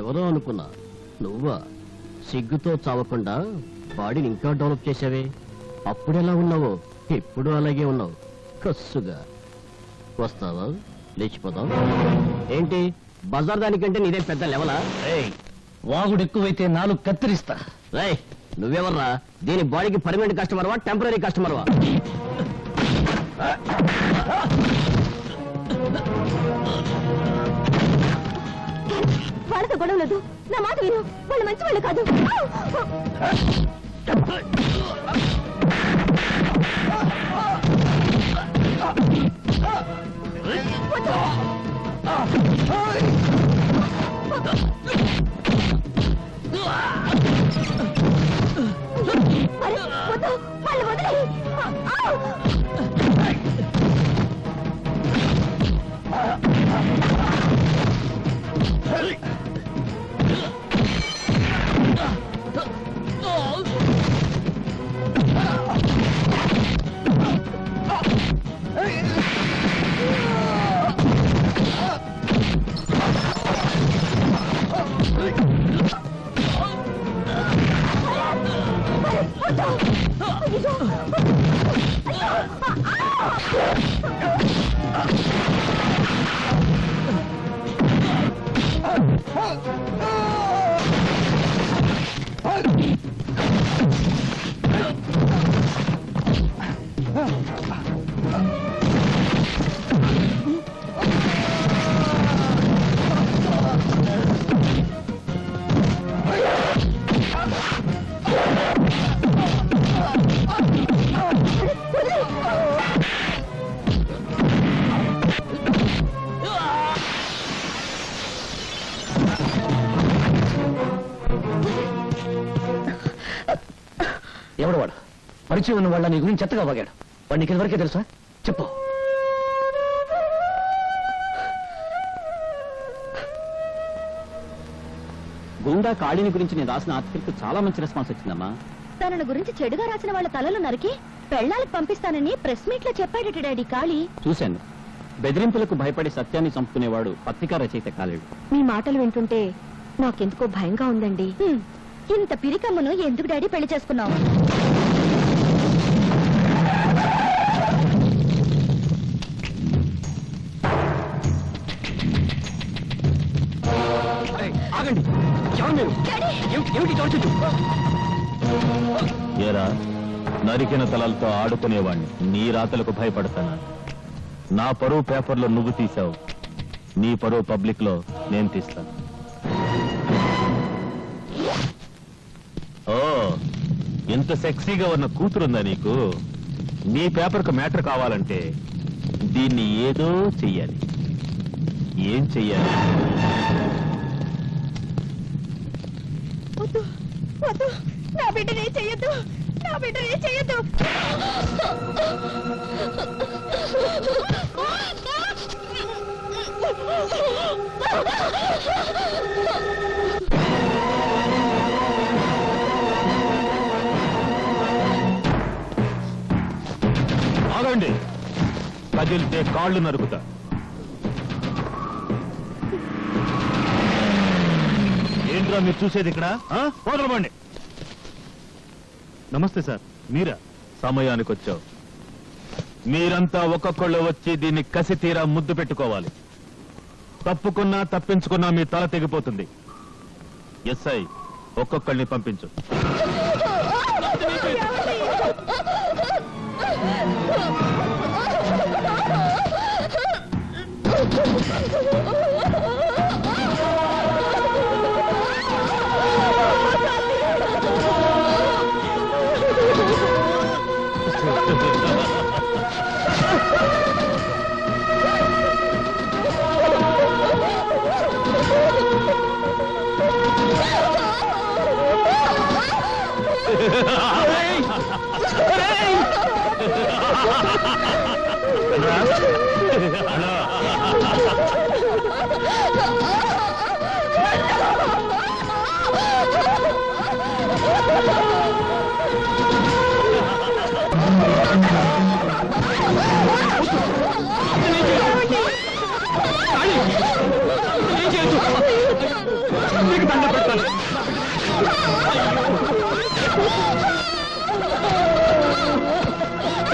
ఎవరో అనుకున్నా నువ్వా? సిగ్గుతో చావకుండా బాడీని ఇంకా డెవలప్ చేసావే. అప్పుడెలా ఉన్నావో ఇప్పుడు అలాగే ఉన్నావు. కస్సుగా వస్తావా? లేచిపోతావు ఏంటి? బజార్ దానికంటే నీదే పెద్ద లెవలా? వాగుడు ఎక్కువైతే నాలుగు కత్తిరిస్తా. రేయ్ నువ్వెవర్రా? దీని బాడీకి పర్మనెంట్ కస్టమర్వా టెంపరీ కస్టమర్వా? వాళ్ళతో గొడవ లేదు. నా మాట విను. వాళ్ళు మంచి వాళ్ళు కాదు. వాళ్ళు వదిలే. ఎవడు వాడు? పరిచయం ఉన్న వాళ్ళ నీ గురించి చెత్తగా వాగాడు. వాడు నీకు ఇదివరకే తెలుసా? చెప్పు. గుండా కాళీని గురించి నేను రాసిన ఆర్టికల్కి చాలా మంచి రెస్పాన్స్ వచ్చిందమ్మా. తనను గురించి చెడుగా రాసిన వాళ్ళ తలలు నరికి పెళ్ళాలకు పంపిస్తానని ప్రెస్ మీట్ లో చెప్పాడట డాడీ కాళీ. చూశాను. బెదిరింపులకు భయపడి సత్యాన్ని చంపుకునేవాడు పత్రికా రచయిత కాలేడు. మీ మాటలు వింటుంటే నాకెందుకో భయంగా ఉందండి. ఇంత పిరికమ్మను ఎందుకు డాడీ పెళ్లి చేసుకున్నావు? ఆగండి. ఏరా, నరికిన తలలతో ఆడుకునేవాణ్ణి నీ రాతలకు భయపడతానా? నా పరువు పేపర్లో నువ్వు తీసావు, నీ పరువు పబ్లిక్ లో నేను తీస్తాను. ఓ, ఇంత సెక్సీగా ఉన్న కూతురుందా నీకు? నీ పేపర్కు మ్యాటర్ కావాలంటే దీన్ని ఏదో చెయ్యాలి. ఏం చెయ్యాలి? వద్దు వద్దు, నా బిడ్డనే చెయ్యొద్దు, నా బిడ్డనే చెయ్యొద్దు. ఆగండి, కదిలితే కాళ్ళు నరుకుతా. ఏంట్రా మీరు చూసేది ఇక్కడ? వదలబండి. నమస్తే సార్, మీరా? సమయానికి వచ్చావు. మీరంతా ఒక్కొక్కళ్ళు వచ్చి దీన్ని కసి తీరా ముద్దు పెట్టుకోవాలి. తప్పుకున్నా తప్పించుకున్నా మీ తల తెగిపోతుంది. ఎస్ఐ, ఒక్కొక్కళ్ళని పంపించు. మీకు దండం పెడతాను.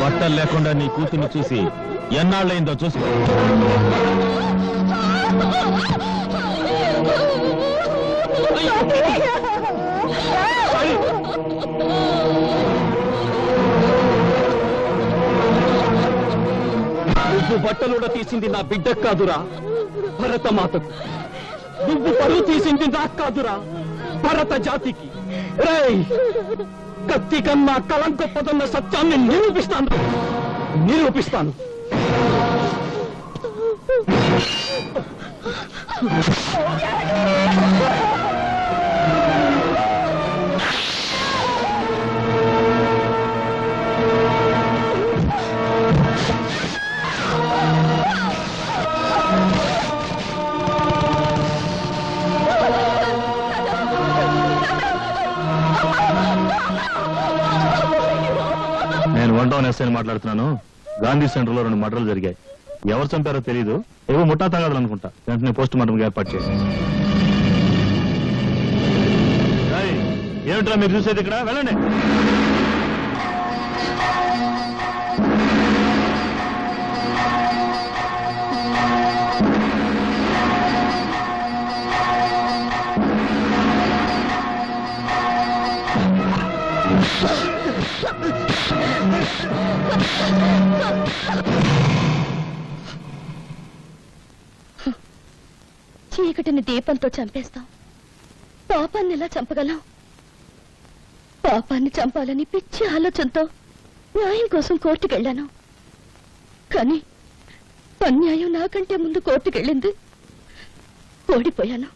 బట్టలు లేకుండా నీ కూతుర్ని చూసి ఎన్నాళ్ళయిందో చూసుకో. నువ్వు బట్టలుడ తీసింది నా బిడ్డ కాదురా, భరత మాతకు. నువ్వు పరువు తీసింది నాకు కాదురా, భరత జాతికి. రేయ్, కత్తి కన్నా కలం గొప్పదన్న సత్యాన్ని నిరూపిస్తాను. నేను వన్ టౌన్ ఎస్ఐని మాట్లాడుతున్నాను. గాంధీ సెంటర్ లో 2 మర్డర్లు జరిగాయి. ఎవరు చంపారో తెలియదు. ఏవో ముఠా తగాదాలు అనుకుంటా. వెంటనే పోస్ట్ మార్టం ఏర్పాటు చేసి. ఏమిట్రా మీరు చూసేది? ఇక్కడ వెళ్ళండి. చీకటిని దీపంతో చంపేస్తాం, పాపాన్ని ఎలా చంపగలం? పాపాన్ని చంపాలని పిచ్చి ఆలోచనతో న్యాయం కోసం కోర్టుకెళ్ళాను. కానీ అన్యాయం నాకంటే ముందు కోర్టుకెళ్ళింది. ఓడిపోయాను.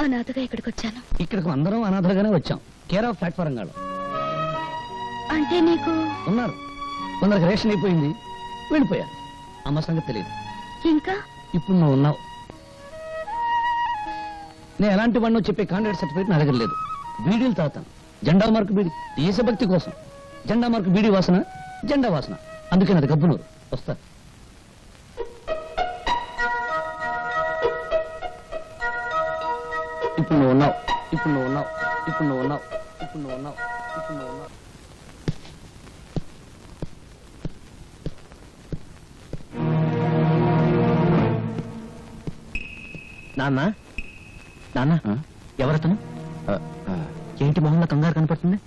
అనాథగా ఇక్కడికి వచ్చాను. ఇక్కడికి అందరం అనాథలుగానే వచ్చాం. కేర్ ఆఫ్ ప్లాట్ఫారం గాడు అంటే నీకు ఉన్నారు. కొందరికి రేషన్ అయిపోయింది, వెళ్ళిపోయారు. అమ్మ సంగతి తెలియదు. ఇంకా ఇప్పుడు నువ్వు ఉన్నావు. నేను ఎలాంటి వాడినో చెప్పే కాంట్రాక్ట్ సర్టిఫికేట్ నా దగ్గర లేదు. బీడీలు తాగుతాను, జెండా మార్కు బీడీ, దేశభక్తి కోసం. జెండా మార్కు బీడీ వాసన, జెండా వాసన. అందుకే నాది గబ్బునూరు. వస్తా. ఇప్పుడు నువ్వు ఉన్నావు. ఇప్పుడు నువ్వు ఉన్నావు. ఇప్పుడు నువ్వు ఉన్నావు. ఇప్పుడు నువ్వు ఉన్నావు. ఇప్పుడు నువ్వు ఉన్నావు. నాన్న, నాన్న, ఎవరతను? ఏంటి మొహంలో కంగారు కనపడుతుంది?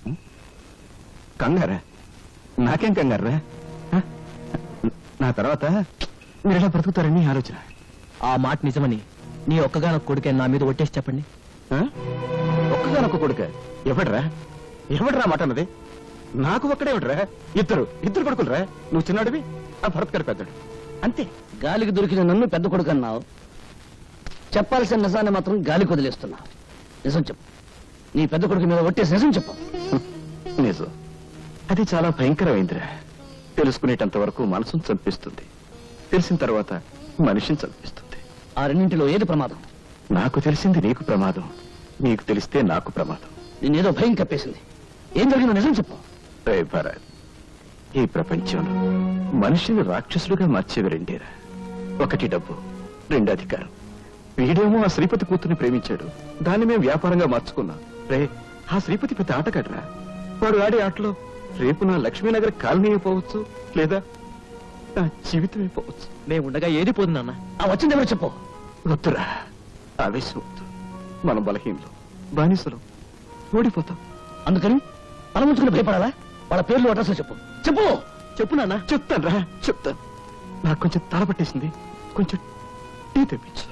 కంగారా? నాకేం కంగారా? నా తర్వాత మీరు ఎలా బ్రతుకుతారని ఆలోచన. ఆ మాట నిజమని నీ ఒక్కగానొక్క కొడుకే నా మీద ఒట్టేసి చెప్పండి. ఒక్కగానొక్క కొడుక? ఎవడ్రా? ఎవడ్రా మాట అన్నది? నాకు ఒక్కడేమిట్రా? ఇద్దరు కొడుకులరా. నువ్వు చిన్నాడివి, ఆ భరత్ గారు పెద్దడు. అంతే. గాలికి దొరికిన నన్ను పెద్ద కొడుకు అన్నావు. చెప్పాల్సిన నిజాన్ని మాత్రం గాలికి వదిలేస్తున్నావు. నిజం చెప్పు. నీ పెద్ద కొడుకు మీద ఒట్టేసి నిజం చెప్పు. నిజం. అది చాలా భయంకరమైందిరా. తెలుసుకునేటంత వరకు మనసును చంపిస్తుంది, తెలిసిన తర్వాత మనిషిని చంపిస్తుంది. ఆ రెండింటిలో ఏది ప్రమాదం? నాకు తెలిసింది నీకు ప్రమాదం, నీకు తెలిస్తే నాకు ప్రమాదం. నేనేదో భయం కప్పేసింది. ఏం జరిగిందో నిజం చెప్పు. రే భరత్, ఈ ప్రపంచంలో మనిషిని రాక్షసులుగా మార్చేవి రెండేరా. ఒకటి డబ్బు, 2 అధికారం. వీడేమో ఆ శ్రీపతి కూతుర్ని ప్రేమించాడు, దాన్ని మేము వ్యాపారంగా మార్చుకున్నాం. రే, ఆ శ్రీపతి పెద్ద ఆటగాడ్రా. వాడు ఆడే ఆటలో రేపు నా లక్ష్మీనగర్ కాలనీ అయిపోవచ్చు, లేదా నా జీవితం అయిపోవచ్చు. మేము ఉండగా ఏది పోదు నాన్న. ఆ వచ్చింది ఎవరు చెప్పు. వద్దురా, ఆవేశం వద్దు. మనం బలహీనలు, బానిసలు, ఓడిపోతాం. అందుకని అలముంచుకుని భయపడాలా? వాళ్ళ పేర్లు అడ్రస్ చెప్పు. చెప్పు చెప్పు నాన్న. చెప్తాను రా, చెప్తాను. నాకు కొంచెం తల పట్టేసింది, కొంచెం టీ తెప్పించు.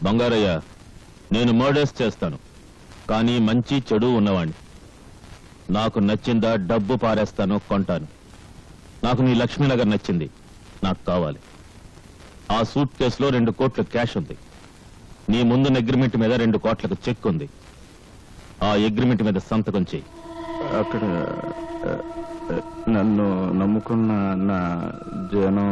బంగారయ్య, నేను మర్డర్స్ చేస్తాను, కానీ మంచి చెడు ఉన్నవాణ్ణి. నాకు నచ్చిందా డబ్బు పారేస్తాను, కొంటాను. నాకు నీ లక్ష్మీనగర్ నచ్చింది, నాకు కావాలి. ఆ సూట్ కేసులో 2 కోట్ల క్యాష్ ఉంది. నీ ముందున్న అగ్రిమెంట్ మీద 2 కోట్లకు చెక్ ఉంది. ఆ అగ్రిమెంట్ మీద సంతకం చెయ్యి. అక్కడ నన్ను నమ్ముకున్న నా జనం